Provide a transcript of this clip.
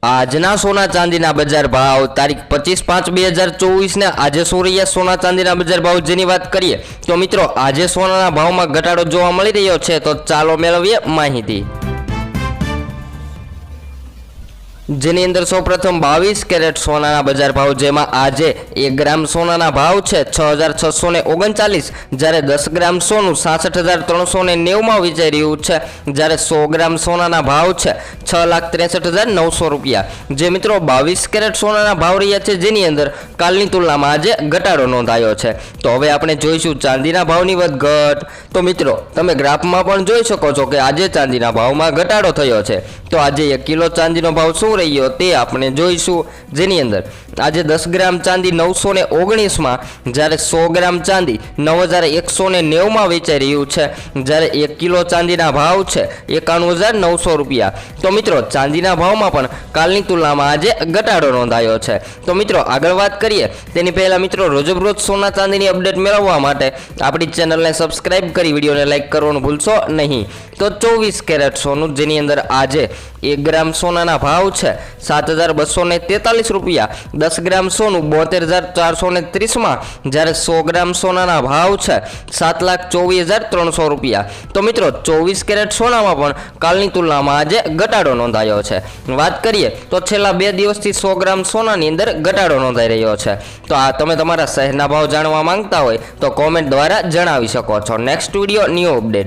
આજના સોના ચાંદીના બજાર ભાવ તારીખ 25/5/2024 ને આજે સોરિયા સોના ચાંદીના બજાર ભાવ જેની વાત કરીએ તો મિત્રો આજે સોનાના ભાવમાં ઘટાડો જોવા મળી રહ્યો છે, તો ચાલો મેળવીએ માહિતી। જેની અંદર સૌપ્રથમ 22 કેરેટ સોનાના બજાર ભાવ, જેમાં આજે 1 ગ્રામ સોનાના ભાવ છે 6639, જ્યારે 10 ગ્રામ સોનું 66390 માં વેચાઈ રહ્યું છે, જ્યારે 100 ગ્રામ સોનાના ભાવ છે 6,63,900 રૂપિયા। જે મિત્રો 22 કેરેટ સોનાના ભાવ રહ્યા છે, જેની અંદર કાલની તુલનામાં આજે ઘટાડો નોંધાયો છે। તો હવે આપણે જોઈશું ચાંદીના ભાવની વધઘટ। તો મિત્રો તમે ગ્રાફમાં પણ જોઈ શકો છો કે આજે ચાંદીના ભાવમાં ઘટાડો થયો છે। તો આજે 1 કિલો ચાંદીનો ભાવ શું રહ્યો તે આપણે જોઈશું, જેની અંદર આજે 10 ગ્રામ ચાંદી 919 માં, જ્યારે 100 ગ્રામ ચાંદી 9190 માં વેચાઈ રહ્યું છે, જ્યારે 1 કિલો ચાંદીના ભાવ છે 91900 રૂપિયા। તો મિત્રો ચાંદીના ભાવમાં પણ કાલની તુલનામાં આજે ઘટાડો નોંધાયો છે। તો મિત્રો આગળ વાત કરીએ તેની પહેલા મિત્રો રોજબરોજ સોના ચાંદીની અપડેટ મેળવવા માટે આપણી ચેનલને સબસ્ક્રાઇબ કરી વિડીયોને લાઇક કરવાનું ભૂલશો નહીં। તો 24 કેરેટ સોનું, જેની અંદર આજે 1 ગ્રામ સોનાના ભાવ છે 7243 રૂપિયા, 10 ગ્રામ સોનું 72430 માં, જ્યારે 100 ગ્રામ સોનાના ભાવ છે 7,24,300 રૂપિયા। તો મિત્રો 24 કેરેટ સોનામાં પણ કાલની તુલનામાં આજે ઘટાડો નોંધાયો છે। વાત કરીએ તો છેલ્લા 2 દિવસથી 100 ગ્રામ સોનાની અંદર ઘટાડો નોંધાઈ રહ્યો છે। તો આ તમે તમારા શહેરના ભાવ જાણવા માંગતા હોય તો કોમેન્ટ દ્વારા જણાવી શકો છો। Next video new update.